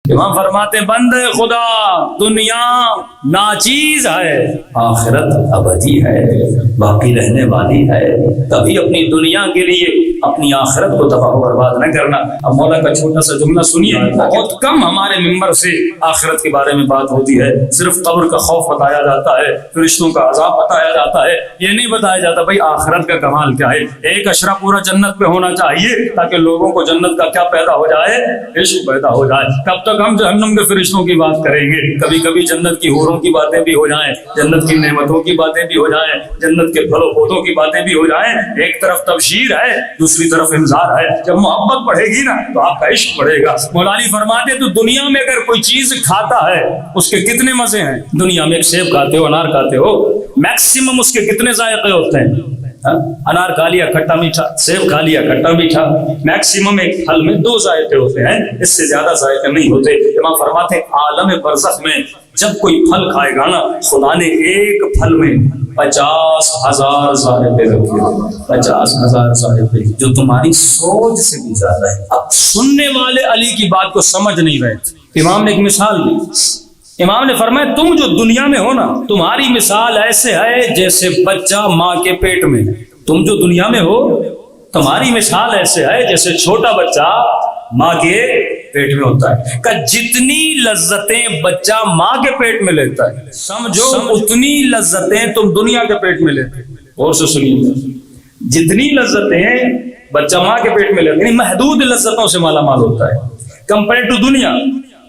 امام فرماتے بندے خدا دنیا ناچیز ہے، آخرت ابدی ہے، باقی رہنے والی ہے، کبھی اپنی دنیا کے لیے اپنی آخرت کو تباہ و برباد نہ کرنا۔ اب مولا کا چھوٹا سا جملہ سنیے، بہت کم ہمارے ممبر سے آخرت کے بارے میں بات ہوتی ہے، صرف قبر کا خوف بتایا جاتا ہے، فرشتوں کا عذاب بتایا جاتا ہے، یہ نہیں بتایا جاتا بھائی آخرت کا کمال کیا ہے۔ ایک اشرا پورا جنت پہ ہونا چاہیے تاکہ لوگوں کو جنت کا کیا پیدا ہو جائے، عشق پیدا ہو جائے۔ کب تک ہم جہنم کے فرشتوں کی بات کریں گے؟ کبھی کبھی جنت کی حوروں کی باتیں بھی ہو جائیں، جنت کی نعمتوں کی باتیں بھی ہو جائیں، جنت کے پھل و پودوں کی باتیں بھی ہو جائیں۔ ایک طرف تبشیر ہے، دوسری طرف انذار ہے۔ جب محبت بڑھے گی نا تو آپ کا عشق بڑھے گا۔ مولانا فرماتے تو دنیا میں اگر کوئی چیز کھاتا ہے اس کے کتنے مزے ہیں؟ دنیا میں ایک سیب کھاتے ہو، انار کھاتے ہو، میکسیمم اس کے کتنے ذائقے ہوتے ہیں؟ انار کھا لیا کھٹا میٹھا، سیب کھا لیا کھٹا میٹھا، میکسیمم ایک پھل میں 2 ذائقے ہوتے ہیں، اس سے زیادہ ذائقے نہیں ہوتے۔ امام فرماتے ہیں عالم برزخ میں جب کوئی پھل کھائے گا نا، خدا نے ایک پھل میں 50,000 ذائقے رکھے، 50,000 ذائقے، جو تمہاری سوچ سے بھی زیادہ ہے۔ اب سننے والے علی کی بات کو سمجھ نہیں رہے تھے۔ امام نے ایک مثال دی، امام نے فرمایا تم جو دنیا میں ہو نا، تمہاری مثال ایسے ہے جیسے بچہ ماں کے پیٹ میں۔ تم جو دنیا میں ہو تمہاری مثال ایسے ہے جیسے چھوٹا بچہ ماں کے پیٹ میں ہوتا ہے، کہ جتنی لذتیں بچہ ماں کے پیٹ میں لیتا ہے سمجھو اتنی لذتیں تم دنیا کے پیٹ میں لیتے ہو۔ اور سے سنیے، جتنی لذتیں بچہ ماں کے پیٹ میں لیتے ہیں محدود لذتوں سے مالا مال ہوتا ہے کمپیئر ٹو دنیا۔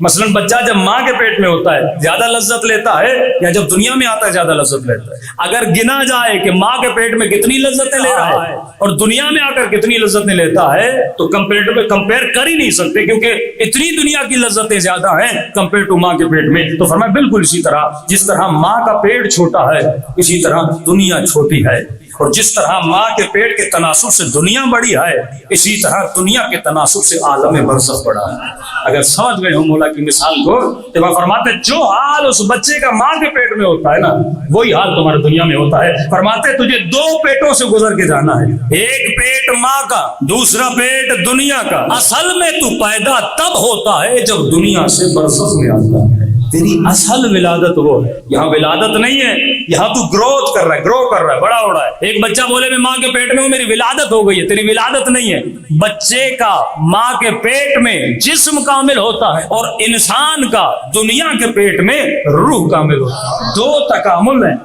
مثلا بچہ جب ماں کے پیٹ میں ہوتا ہے زیادہ لذت لیتا ہے یا جب دنیا میں آتا ہے زیادہ لذت لیتا ہے؟ اگر گنا جائے کہ ماں کے پیٹ میں کتنی لذتیں لے رہا ہے اور دنیا میں آ کر کتنی لذتیں لیتا ہے تو کمپیئر کر ہی نہیں سکتے، کیونکہ اتنی دنیا کی لذتیں زیادہ ہیں کمپیئر ٹو ماں کے پیٹ میں۔ تو فرمایا بالکل اسی طرح جس طرح ماں کا پیٹ چھوٹا ہے اسی طرح دنیا چھوٹی ہے، اور جس طرح ماں کے پیٹ کے تناسب سے دنیا بڑی ہے اسی طرح دنیا کے تناسب سے عالم برزخ بڑا ہے۔ اگر سمجھ گئے ہو مولا کی مثال کو تو وہ فرماتے جو حال اس بچے کا ماں کے پیٹ میں ہوتا ہے نا وہی حال تمہارے دنیا میں ہوتا ہے۔ فرماتے تجھے 2 پیٹوں سے گزر کے جانا ہے، ایک پیٹ ماں کا، دوسرا پیٹ دنیا کا۔ اصل میں تو پیدا تب ہوتا ہے جب دنیا سے برزخ میں آتا ہے، تیری اصل ولادت وہ۔ یہاں ولادت نہیں ہے، یہاں تو گروتھ کر رہا ہے، بڑا ہو رہا ہے۔ ایک بچہ بولے میں ماں کے پیٹ میں ہوں میری ولادت ہو گئی ہے، تیری ولادت نہیں ہے۔ بچے کا ماں کے پیٹ میں جسم کامل ہوتا ہے اور انسان کا دنیا کے پیٹ میں روح کامل ہوتا ہے۔ 2 تکامل ہیں،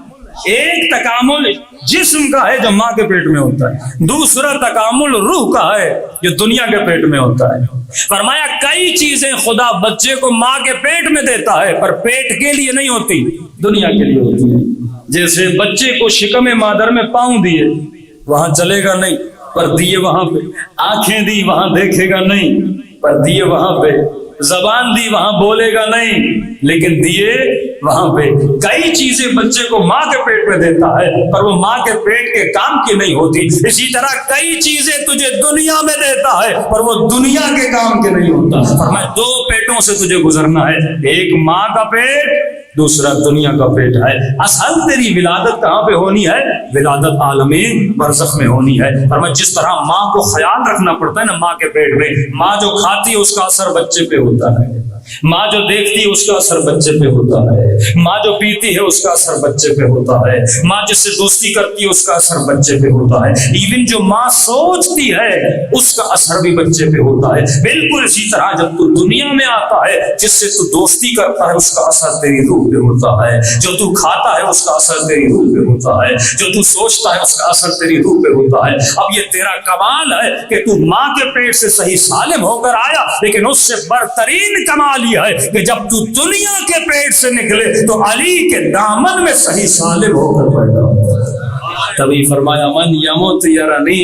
ایک تکامل جسم کا ہے جو ماں کے پیٹ میں ہوتا ہے، دوسرا تکامل روح کا ہے جو دنیا کے پیٹ میں ہوتا ہے۔ فرمایا کئی چیزیں خدا بچے کو ماں کے پیٹ میں دیتا ہے پر پیٹ کے لیے نہیں ہوتی، دنیا کے لیے ہوتی ہے۔ جیسے بچے کو شکم مادر میں پاؤں دیے وہاں چلے گا نہیں پر دیے وہاں پہ، آنکھیں دی وہاں دیکھے گا نہیں پر دیے وہاں پہ، زبان دی وہاں بولے گا نہیں لیکن دیے وہاں پہ۔ کئی چیزیں بچے کو ماں کے پیٹ میں دیتا ہے پر وہ ماں کے پیٹ کے کام کی نہیں ہوتی۔ اسی طرح کئی چیزیں تجھے دنیا میں دیتا ہے پر وہ دنیا کے کام کے نہیں ہوتا۔ فرمایا 2 پیٹوں سے تجھے گزرنا ہے، ایک ماں کا پیٹ دوسرا دنیا کا پیٹ ہے۔ اصل تیری ولادت کہاں پہ ہونی ہے؟ ولادت عالم برزخ میں ہونی ہے۔ فرمایا جس طرح ماں کو خیال رکھنا پڑتا ہے نا ماں کے پیٹ میں، ماں جو کھاتی ہے اس کا اثر بچے پہ ہوتا ہے، ماں جو دیکھتی ہے اس کا اثر بچے پہ ہوتا ہے، ماں جو پیتی ہے اس کا اثر بچے پہ ہوتا ہے، ماں جس سے دوستی کرتی ہے اس کا اثر بچے پہ ہوتا ہے، ایون جو ماں سوچتی ہے اس کا اثر بھی بچے پہ ہوتا ہے۔ بالکل اسی طرح جب تو دنیا میں آتا ہے جس سے تو دوستی کرتا ہے اس کا اثر تیری روح پہ ہوتا ہے، جو تو کھاتا ہے اس کا اثر تیری روح پہ ہوتا ہے، جو تو سوچتا ہے اس کا اثر تیری روح پہ ہوتا ہے۔ اب یہ تیرا کمال ہے کہ تو ماں کے پیٹ سے صحیح سالم ہو کر آیا، لیکن اس سے برترین کمال یہ ہے کہ جب تو دنیا کے پیٹ سے نکلے تو علی کے دامن میں صحیح سالم ہو کر پیدا ہو۔ تبھی فرمایا من یموت یرانی،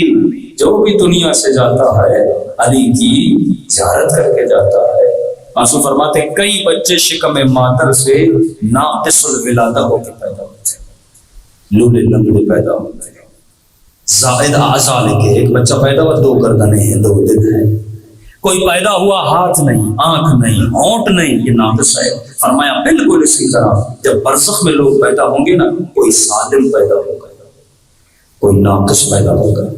جو بھی دنیا سے جاتا ہے علی کی زیارت کر کے جاتا ہے۔ آنسو فرماتے کئی بچے شکم مادر سے ناقص الولادہ ہو کے پیدا ہوتے ہیں، لولے لنگڑے پیدا ہوتے ہیں، زائد اعضاء لے کے۔ ایک بچہ پیدا ہوا 2 گردنیں ہیں 2 دل ہیں، کوئی پیدا ہوا ہاتھ نہیں، آنکھ نہیں، ہونٹ نہیں، یہ ناقص ہے۔ فرمایا بالکل اسی طرح جب برزخ میں لوگ پیدا ہوں گے نا کوئی سالم پیدا ہوگا، کوئی ناقص پیدا ہوگا،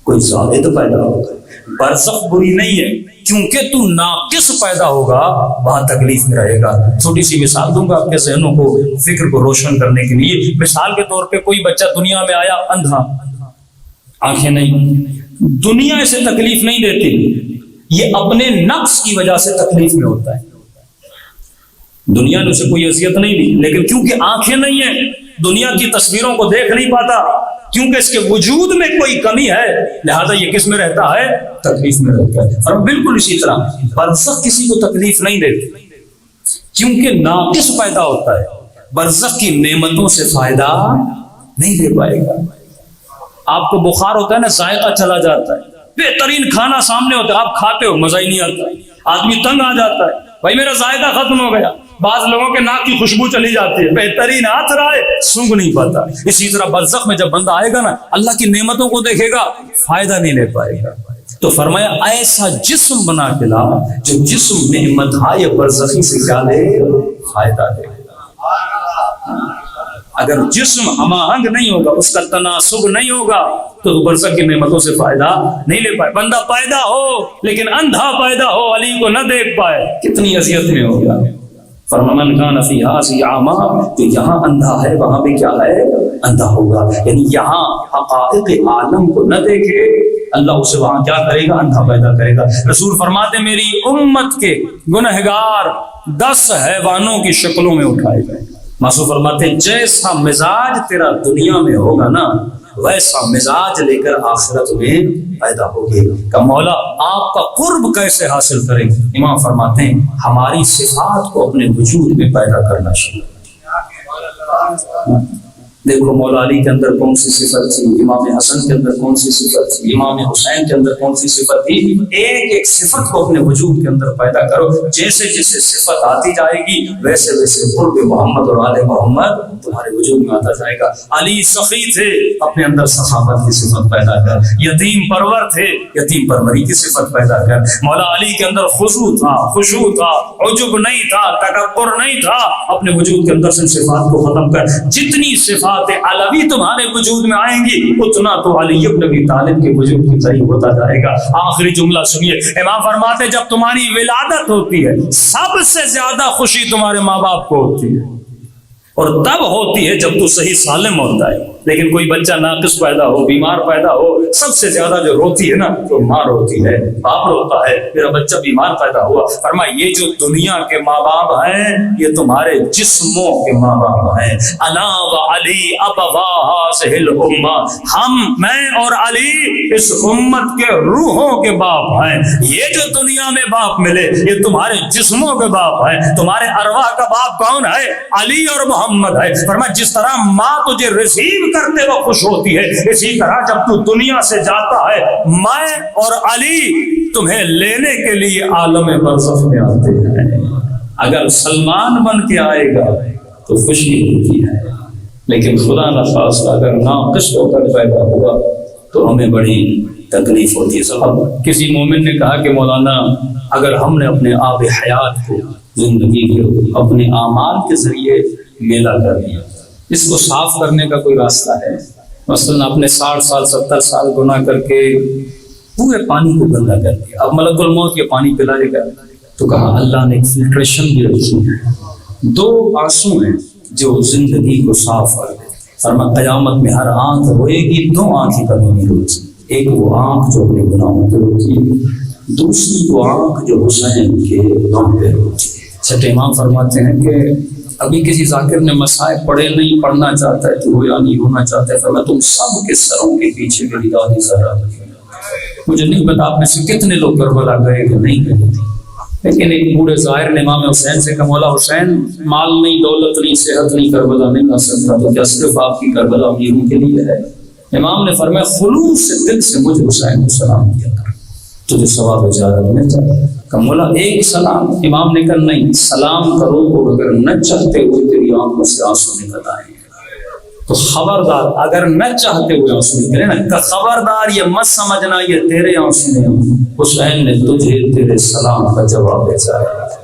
کوئی زائد پیدا ہوگا۔ برزخ بری نہیں ہے، کیونکہ تو ناقص پیدا ہوگا وہاں تکلیف میں رہے گا۔ چھوٹی سی مثال دوں گا آپ کے ذہنوں کو، فکر کو روشن کرنے کے لیے۔ مثال کے طور پہ کوئی بچہ دنیا میں آیا اندھا، آنکھیں نہیں، دنیا اسے تکلیف نہیں دیتی، یہ اپنے نقص کی وجہ سے تکلیف میں ہوتا ہے۔ دنیا نے اسے کوئی اذیت نہیں دی، لیکن کیونکہ آنکھیں نہیں ہیں، دنیا کی تصویروں کو دیکھ نہیں پاتا، کیونکہ اس کے وجود میں کوئی کمی ہے، لہذا یہ کس میں رہتا ہے؟ تکلیف میں رہتا ہے۔ اور بالکل اسی طرح برزخ کسی کو تکلیف نہیں دیتی، کیونکہ ناقص پیدا ہوتا ہے، برزخ کی نعمتوں سے فائدہ نہیں دے پائے گا۔ آپ کو بخار ہوتا ہے نا، ذائقہ چلا جاتا ہے، بہترین کھانا سامنے ہوتا ہے، آپ کھاتے ہو مزہ ہی نہیں آتا، آدمی تنگ آ جاتا ہے، بھائی میرا ذائقہ ختم ہو گیا۔ بعض لوگوں کے ناک کی خوشبو چلی جاتی ہے، بہترین ہاتھ رہا ہے، سونگ نہیں پاتا۔ اسی طرح برزخ میں جب بندہ آئے گا نا، اللہ کی نعمتوں کو دیکھے گا، فائدہ نہیں لے پائے گا۔ تو فرمایا ایسا جسم بنا کے لا جو جسم نعمتهای برزخی سے کیا لے؟ فائدہ لے۔ اگر جسم ہم آہنگ نہیں ہوگا، اس کا تناسب نہیں ہوگا، تو برزخ کی نعمتوں سے فائدہ نہیں لے پائے۔ بندہ پیدا ہو لیکن اندھا پیدا ہو، علی کو نہ دیکھ پائے، کتنی اذیت میں ہوگا۔ فرمان کان فی ھذہ اعمی، تو یہاں اندھا ہے وہاں بھی کیا ہے؟ اندھا ہوگا، یعنی یہاں حقائق عالم کو نہ دیکھے، اللہ اسے وہاں کیا کرے گا؟ اندھا پیدا کرے گا۔ رسول فرماتے میری امت کے گنہگار 10 حیوانوں کی شکلوں میں اٹھائے گئے۔ معصوم فرماتے ہیں جیسا مزاج تیرا دنیا میں ہوگا نا، ویسا مزاج لے کر آخرت میں پیدا ہوگی۔ کہ مولا آپ کا قرب کیسے حاصل کریں؟ امام فرماتے ہیں ہماری صفات کو اپنے وجود میں پیدا کرنا چاہیے۔ دیکھو مولا علی کے اندر کون سی صفت تھی، امام حسن کے اندر کون سی صفت تھی، امام حسین کے اندر کون سی صفت تھی، ایک ایک صفت کو اپنے وجود کے اندر پیدا کرو۔ جیسے جیسے صفت آتی جائے گی ویسے ویسے قرب محمد اور آل محمد تمہارے وجود میں آتا جائے گا۔ علی سخی تھے، اپنے اندر سخاوت کی صفت پیدا کر۔ یتیم پرور تھے، یتیم پروری کی صفت پیدا کر۔ مولا علی کے اندر خضوع تھا، خشوع تھا، عجب نہیں تھا، تکبر نہیں تھا، اپنے وجود کے اندر سے صفات کو ختم کر۔ جتنی صفات علوی تمہارے وجود میں آئیں گی اتنا تو علی ابن ابی طالب کے وجود کے قریب ہوتا جائے گا۔ آخری جملہ سنیے، امام فرماتے جب تمہاری ولادت ہوتی ہے سب سے زیادہ خوشی تمہارے ماں باپ کو ہوتی ہے، اور تب ہوتی ہے جب تو صحیح سالم ہوتا ہے۔ لیکن کوئی بچہ ناقص پیدا ہو، بیمار پیدا ہو، سب سے زیادہ جو روتی ہے نا تو ماں روتی ہے، باپ روتا ہے، میرا بچہ بیمار پیدا ہوا۔ فرمایا یہ جو دنیا کے ماں باپ ہیں یہ تمہارے جسموں کے ماں باپ ہیں۔ انا و علی ابوا ھذہ الامہ، ہم، میں اور علی اس امت کے روحوں کے باپ ہیں۔ یہ جو دنیا میں باپ ملے یہ تمہارے جسموں کے باپ ہیں۔ تمہارے ارواح کا باپ کون ہے؟ علی اور محمد ہے۔ فرمایا جس طرح ماں تجھے ریسیو کرتے وہ خوش ہوتی ہے، اسی طرح جب تو دنیا سے جاتا ہے میں اور علی تمہیں لینے کے لیے عالم برزخ میں آتے ہیں۔ اگر سلمان بن کے آئے گا تو خوشی ہوتی ہے، لیکن خدا نخواستہ اگر ناقص ہو کر پیدا ہوا تو ہمیں بڑی تکلیف ہوتی ہے۔ صاحب کسی مومن نے کہا کہ مولانا اگر ہم نے اپنے آب حیات کو، زندگی کو اپنے اعمال کے ذریعے میلا کر دیا، اس کو صاف کرنے کا کوئی راستہ ہے؟ مثلا آپ نے 60 سال 70 سال گناہ کر کے پورے پانی کو گندا کر دیا، اب ملک الموت یہ پانی پلائے گا؟ تو کہا اللہ نے ایک فلٹریشن بھی رکھی ہے، 2 آنسو ہیں جو زندگی کو صاف کر دے۔ فرمایا قیامت میں ہر آنکھ روئے گی، 2 آنکھیں کبھی نہیں روتی، ایک وہ آنکھ جو اپنے گناہوں پہ روتی ہے، دوسری وہ آنکھ جو حسین کے غم پہ روتی ہے۔ چھٹے امام فرماتے ہیں کہ ابھی کسی ذاکر نے مسائل پڑھے نہیں، پڑھنا چاہتا ہے تو رویا نہیں ہونا چاہتا ہے۔ فرمایا تم سب کے سروں کے پیچھے میری دادی زہرا لگی۔ مجھے نہیں پتا آپ میں سے کتنے لوگ کربلا گئے کہ نہیں گئے، لیکن ایک بوڑھے ظاہر نے امام حسین سے کہا مولا حسین مال نہیں، دولت نہیں، صحت نہیں، کربلا نہیں آ سکتا، تو کیا صرف آپ کی کربلا امیروں کے لیے ہے؟ امام نے فرمایا خلوص سے دل سے مجھے حسین کو سلام کیا کر، تجھے ثواب اجازت مل جائے۔ کہ مولا ایک سلام؟ امام نے کہا نہیں، سلام کرو تو اگر نہ چاہتے ہوئے تیری آنکھوں سے آنسو نکل آئیں گے تو خبردار، اگر نہ چاہتے ہوئے آنسو نکلے نا کہ خبردار یہ مت سمجھنا یہ تیرے آنسو نہیں، حسین نے تجھے تیرے سلام کا جواب بھیجا ہے۔